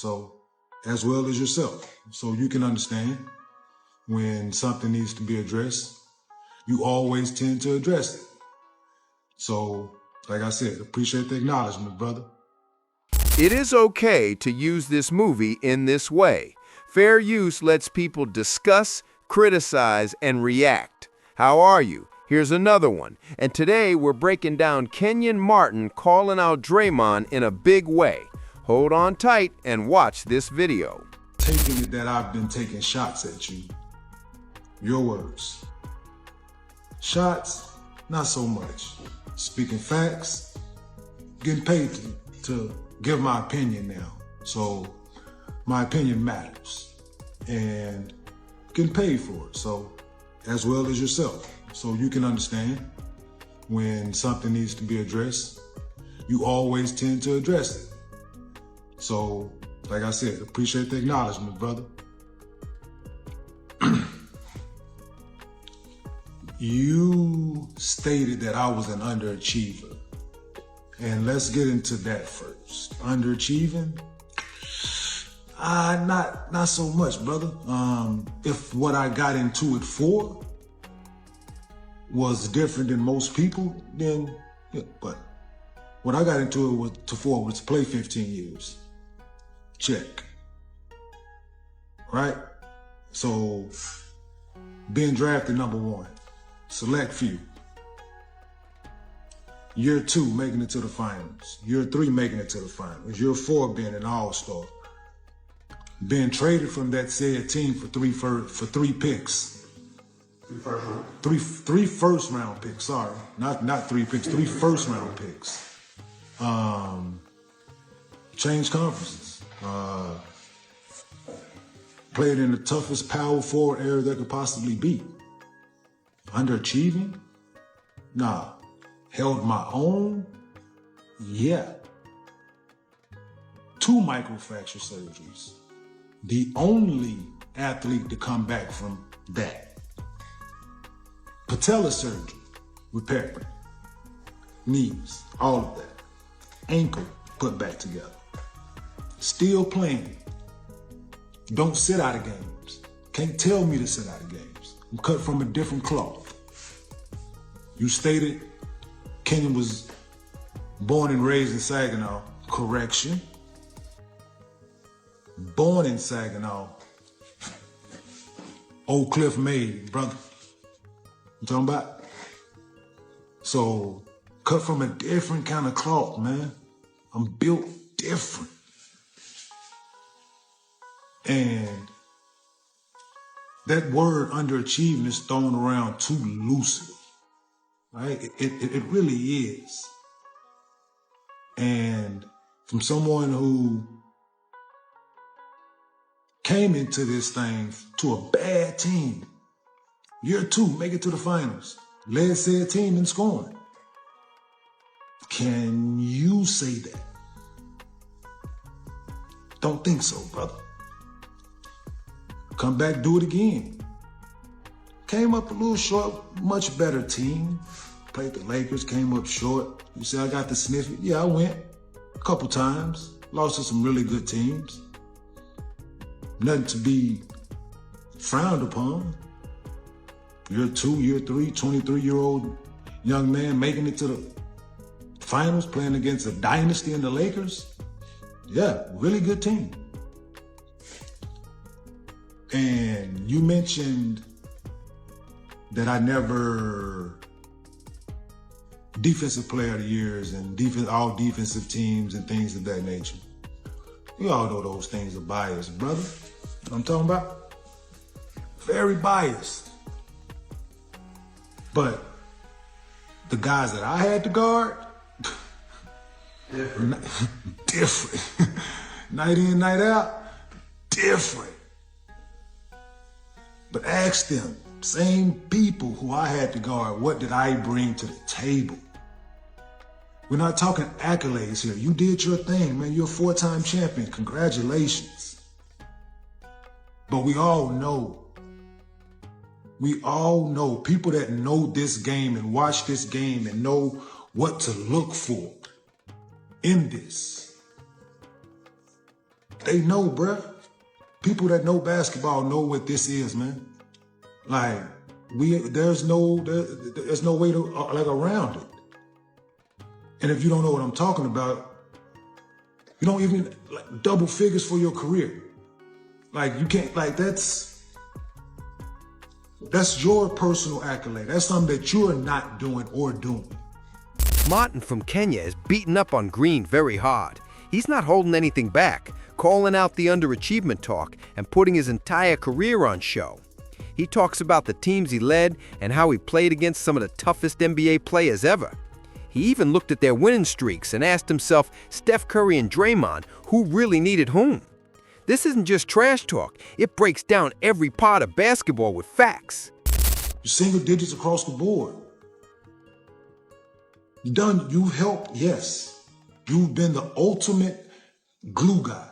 so as well as yourself. So you can understand when something needs to be addressed, you always tend to address it. So, like I said, appreciate the acknowledgement, brother. It is okay to use this movie in this way. Fair use lets people discuss, criticize, and react. How are you? Here's another one. And today we're breaking down Kenyon Martin calling out Draymond in a big way. Hold on tight and watch this video. Taking it that I've been taking shots at you. Your words. Shots, not so much. Speaking facts, getting paid to give my opinion now. So my opinion matters. And getting paid for it. So as well as yourself. So you can understand when something needs to be addressed, you always tend to address it. So, like I said, appreciate the acknowledgement, brother. You stated that I was an underachiever. And let's get into that first. Underachieving? Not so much, brother. If what I got into it for was different than most people, then, yeah, but what I got into it was to play 15 years. Check. Right? So, being drafted #1, select few. Year 2, making it to the finals. Year 3, making it to the finals. Year 4, being an all-star. Being traded from that said team for three picks. Three first round picks, sorry. Not 3 picks, 3 first round picks. Changed conferences. Played in the toughest power forward era there could possibly be. Underachieving? Nah. Held my own? Yeah. 2 microfracture surgeries. The only athlete to come back from that. Patella surgery, repair. Knees, all of that. Ankle put back together. Still playing. Don't sit out of games. Can't tell me to sit out of games. I'm cut from a different cloth. You stated Kenyon was born and raised in Saginaw. Correction. Born in Saginaw. Oak Cliff made, brother. You talking about? So, cut from a different kind of cloth, man. I'm built different. And that word underachieving is thrown around too loosely, right? It really is. And from someone who came into this thing to a bad team, year 2, make it to the finals, led said team in scoring. Can you say that? Don't think so, brother. Come back, do it again. Came up a little short, much better team. Played the Lakers, came up short. You say I got the sniff? Yeah, I went a couple times. Lost to some really good teams. Nothing to be frowned upon. Year 2, year 3, 23-year-old young man making it to the finals, playing against a dynasty in the Lakers. Yeah, really good team. And you mentioned that I never defensive player of the years and all defensive teams and things of that nature. You all know those things are biased, brother. You know what I'm talking about? Very biased. But the guys that I had to guard, different. Night in, night out, different. But ask them, same people who I had to guard, what did I bring to the table? We're not talking accolades here. You did your thing, man. You're a 4-time champion. Congratulations. But we all know people that know this game and watch this game and know what to look for in this. They know, bruh. People that know basketball know what this is, man. Like, there's no way to like around it. And if you don't know what I'm talking about, you don't even like double figures for your career. Like you can't, like that's your personal accolade. That's something that you're not doing or doing. Martin from Kenya is beating up on Green very hard. He's not holding anything back, calling out the underachievement talk and putting his entire career on show. He talks about the teams he led and how he played against some of the toughest NBA players ever. He even looked at their winning streaks and asked himself, Steph Curry and Draymond, who really needed whom? This isn't just trash talk. It breaks down every part of basketball with facts. You're single digits across the board. You've helped, yes. You've been the ultimate glue guy.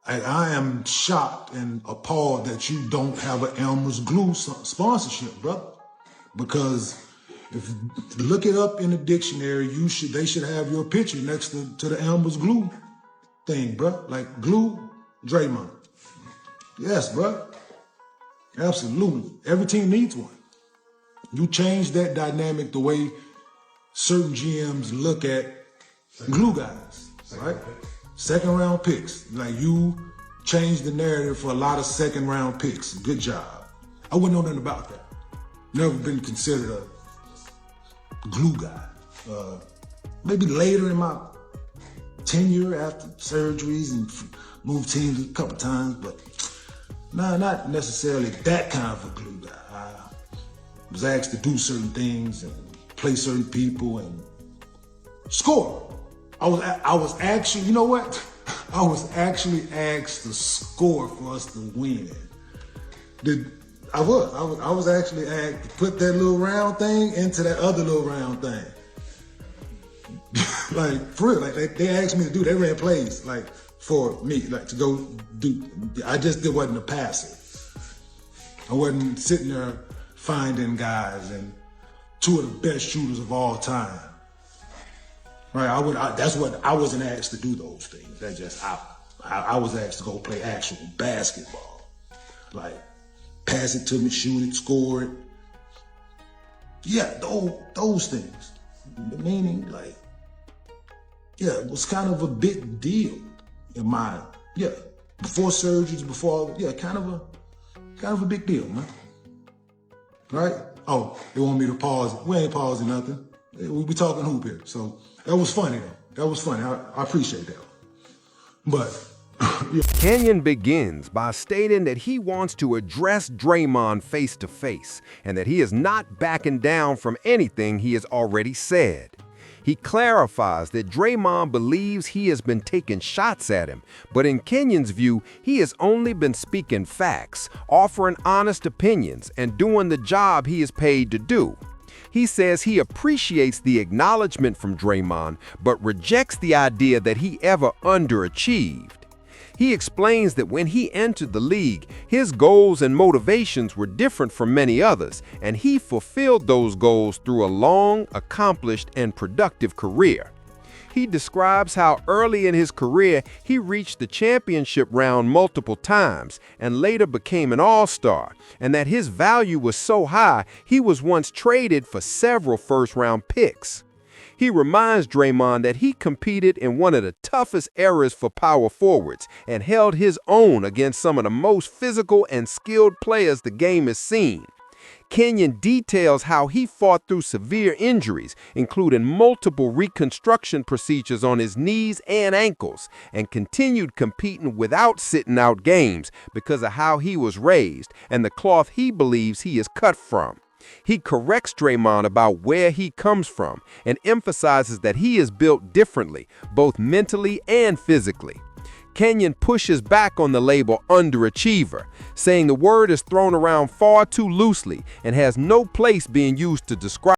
I am shocked and appalled that you don't have an Elmer's Glue sponsorship, brother. Because if you look it up in the dictionary, they should have your picture next to the Elmer's Glue thing, bro. Like glue, Draymond. Yes, bro. Absolutely. Every team needs one. You change that dynamic the way certain GMs look at glue guys, right? Second round picks. Like you changed the narrative for a lot of second round picks. Good job. I wouldn't know nothing about that. Never been considered a glue guy. Maybe later in my tenure after surgeries and moved teams a couple times, but nah, not necessarily that kind of a glue guy. I was asked to do certain things and play certain people and score. I was actually, you know what? I was actually asked to score for us to win. I was actually asked to put that little round thing into that other little round thing. Like, for real, like they asked me to do, they ran plays, like, for me, like to go do, I just wasn't a passer. I wasn't sitting there finding guys and two of the best shooters of all time. Right, that's what, I wasn't asked to do those things. That just, I was asked to go play actual basketball. Like, pass it to me, shoot it, score it. Yeah, those things. Meaning, like, yeah, it was kind of a big deal in my, before surgeries, kind of a big deal, man. Right? Oh, they want me to pause. We ain't pausing nothing. We be talking hoop here. So that was funny, though. That was funny. I appreciate that. But Kenyon begins by stating that he wants to address Draymond face to face and that he is not backing down from anything he has already said. He clarifies that Draymond believes he has been taking shots at him, but in Kenyon's view, he has only been speaking facts, offering honest opinions, and doing the job he is paid to do. He says he appreciates the acknowledgement from Draymond, but rejects the idea that he ever underachieved. He explains that when he entered the league, his goals and motivations were different from many others, and he fulfilled those goals through a long, accomplished, and productive career. He describes how early in his career he reached the championship round multiple times and later became an all-star, and that his value was so high he was once traded for several first-round picks. He reminds Draymond that he competed in one of the toughest eras for power forwards and held his own against some of the most physical and skilled players the game has seen. Kenyon details how he fought through severe injuries, including multiple reconstruction procedures on his knees and ankles, and continued competing without sitting out games because of how he was raised and the cloth he believes he is cut from. He corrects Draymond about where he comes from and emphasizes that he is built differently, both mentally and physically. Kenyon pushes back on the label underachiever, saying the word is thrown around far too loosely and has no place being used to describe